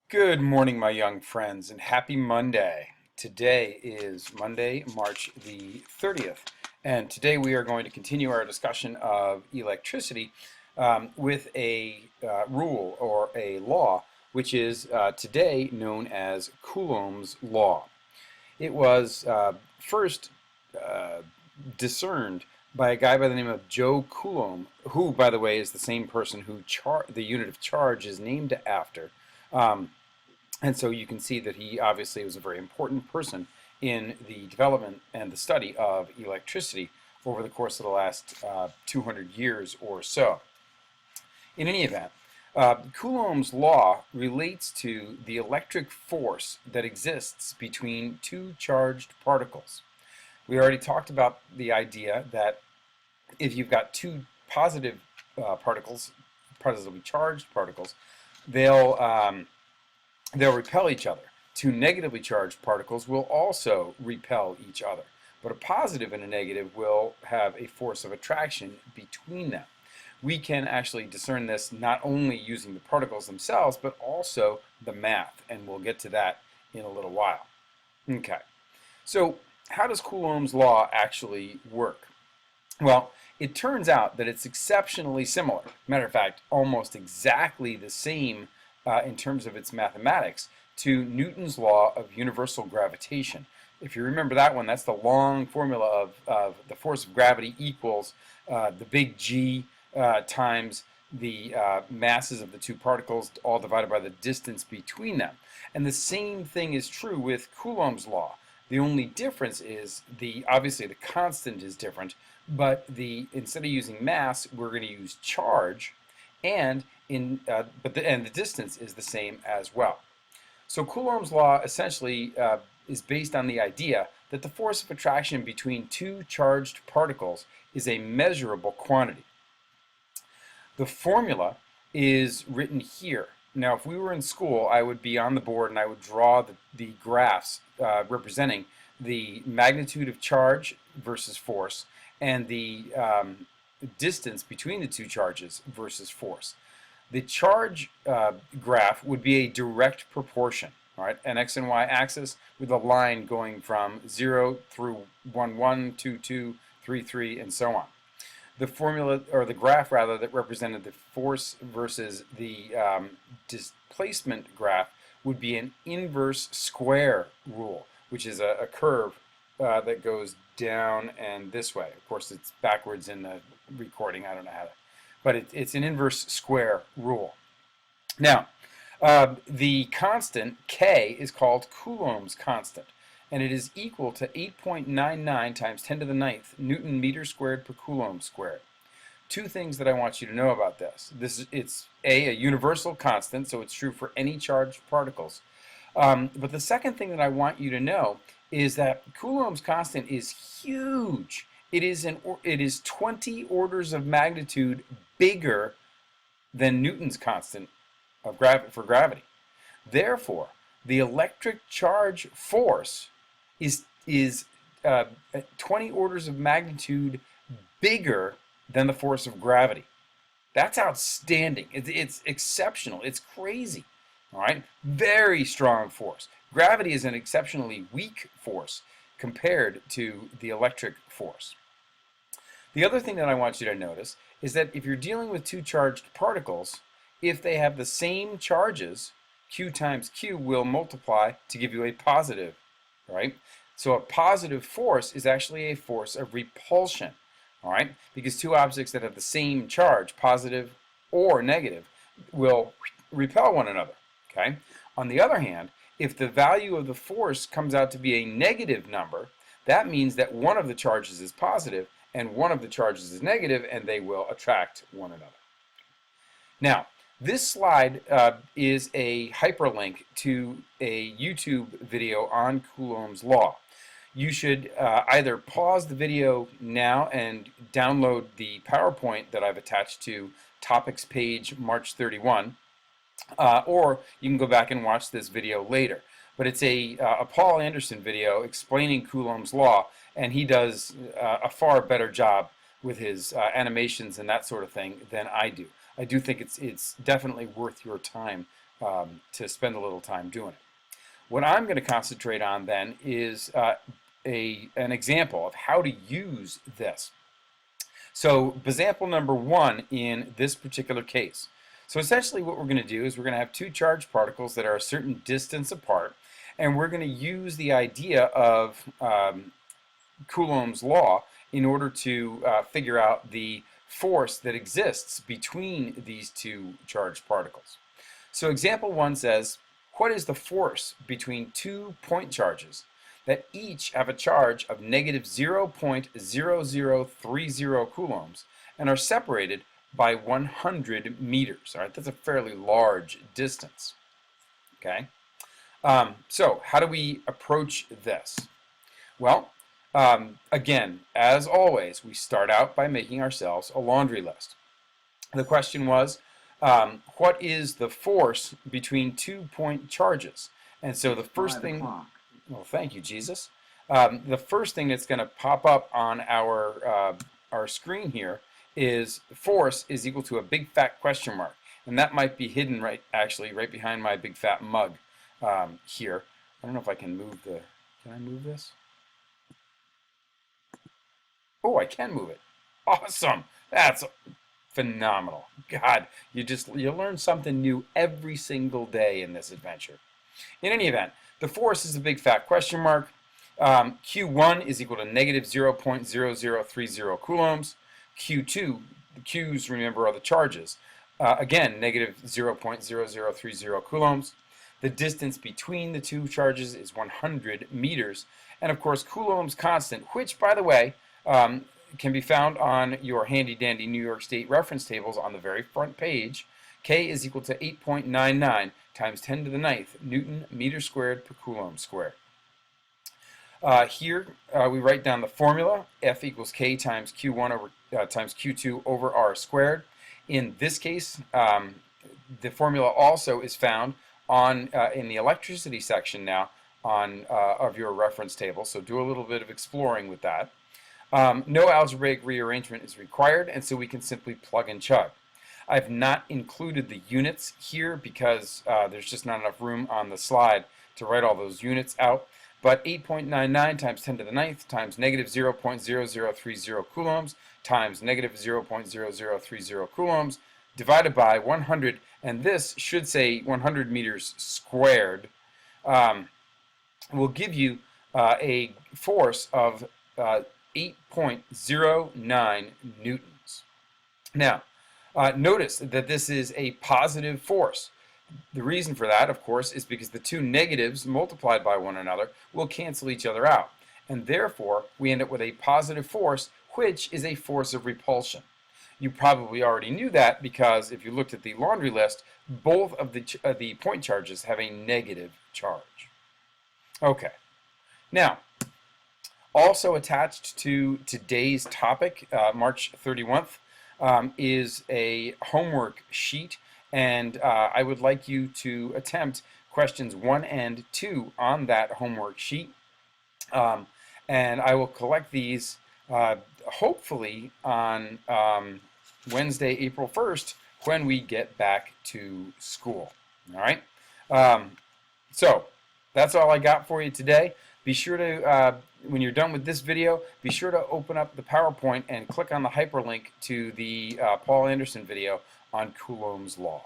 Good morning, my young friends, and happy Monday. Today is Monday, March the 30th, and today we are going to continue our discussion of electricity with a rule or a law, which is today known as Coulombs Law. It was first uh, discerned by a guy by the name of Joe Coulomb, who, by the way, is the same person who the unit of charge is named after. Um, and so you can see that he obviously was a very important person in the development and the study of electricity over the course of the last 200 years or so. In any event, Coulomb's law relates to the electric force that exists between two charged particles. We already talked about the idea that if you've got two positive positively charged particles, they'll they'll repel each other. Two negatively charged particles will also repel each other. But a positive and a negative will have a force of attraction between them. We can actually discern this not only using the particles themselves, but also the math, and we'll get to that in a little while. Okay, so how does Coulomb's law actually work? Well, it turns out that it's exceptionally similar. Matter of fact, almost exactly the same in terms of its mathematics to Newton's law of universal gravitation. If you remember that one, that's the long formula of the force of gravity equals the big G times the masses of the two particles, all divided by the distance between them. And the same thing is true with Coulomb's law. The only difference is obviously the constant is different, but instead of using mass, we're going to use charge, and the distance is the same as well. So Coulomb's law essentially is based on the idea that the force of attraction between two charged particles is a measurable quantity. The formula is written here. Now, if we were in school, I would be on the board and I would draw the graphs representing the magnitude of charge versus force and the distance between the two charges versus force. The charge graph would be a direct proportion, all right? An x and y axis with a line going from 0 through 1, 1, 2, 2, 3, 3, and so on. The formula, or the graph rather, that represented the force versus the displacement graph would be an inverse square rule, which is a curve that goes down and this way. Of course, it's backwards in the recording. I don't know how to, but it's an inverse square rule. Now, the constant K is called Coulomb's constant, and it is equal to 8.99 times 10 to the ninth Newton meters squared per Coulomb squared. Two things that I want you to know about this. It's a universal constant, so it's true for any charged particles. But the second thing that I want you to know is that Coulomb's constant is huge. It is 20 orders of magnitude bigger than Newton's constant for gravity. Therefore, the electric charge force is 20 orders of magnitude bigger than the force of gravity. That's outstanding. It's exceptional. It's crazy. All right? Very strong force. Gravity is an exceptionally weak force compared to the electric force. The other thing that I want you to notice is that if you're dealing with two charged particles, if they have the same charges, Q times Q will multiply to give you a positive, right? So a positive force is actually a force of repulsion, all right? Because two objects that have the same charge, positive or negative, will repel one another, okay? On the other hand, if the value of the force comes out to be a negative number, that means that one of the charges is positive and one of the charges is negative, and they will attract one another. Now, this slide is a hyperlink to a YouTube video on Coulomb's law. You should either pause the video now and download the PowerPoint that I've attached to topics page March 31, or you can go back and watch this video later. But it's a Paul Anderson video explaining Coulomb's law, and he does a far better job with his animations and that sort of thing than I do. I do think it's definitely worth your time to spend a little time doing it. What I'm going to concentrate on then is an example of how to use this. So example number one in this particular case. So essentially what we're going to do is we're going to have two charged particles that are a certain distance apart, and we're going to use the idea of Coulomb's law in order to figure out the force that exists between these two charged particles. So example one says, what is the force between 2 point charges that each have a charge of negative 0.0030 coulombs and are separated by 100 meters? All right, that's a fairly large distance. Okay, so how do we approach this? Well, again, as always, we start out by making ourselves a laundry list. The question was, what is the force between 2 point charges? And so the first thing, well, thank you, Jesus. The first thing that's going to pop up on our screen here is force is equal to a big fat question mark, and that might be hidden right behind my big fat mug here. I don't know if I can move the. Can I move this? Oh, I can move it. Awesome. That's phenomenal. God, you learn something new every single day in this adventure. In any event, the force is a big fat question mark. Q1 is equal to negative 0.0030 coulombs. Q2, the Q's, remember, are the charges. Again, negative 0.0030 coulombs. The distance between the two charges is 100 meters. And of course, Coulomb's constant, which, by the way, can be found on your handy-dandy New York State reference tables on the very front page. K is equal to 8.99 times 10 to the 9th Newton meter squared per Coulomb squared. Here we write down the formula. F equals K times Q1 over times Q2 over R squared. In this case, the formula also is found on in the electricity section now of your reference table. So do a little bit of exploring with that. No algebraic rearrangement is required, and so we can simply plug and chug. I've not included the units here because there's just not enough room on the slide to write all those units out. But 8.99 times 10 to the 9th times negative 0.0030 coulombs times negative 0.0030 coulombs divided by 100, and this should say 100 meters squared, will give you a force of 8.09 newtons. Now, notice that this is a positive force. The reason for that, of course, is because the two negatives multiplied by one another will cancel each other out. And therefore, we end up with a positive force, which is a force of repulsion. You probably already knew that because if you looked at the laundry list, both of the point charges have a negative charge. Okay. Now, also attached to today's topic, March 31st, is a homework sheet, and I would like you to attempt questions 1 and 2 on that homework sheet. And I will collect these hopefully on Wednesday, April 1st, when we get back to school. All right? So that's all I got for you today. Be sure to, when you're done with this video, be sure to open up the PowerPoint and click on the hyperlink to the Paul Anderson video on Coulomb's Law.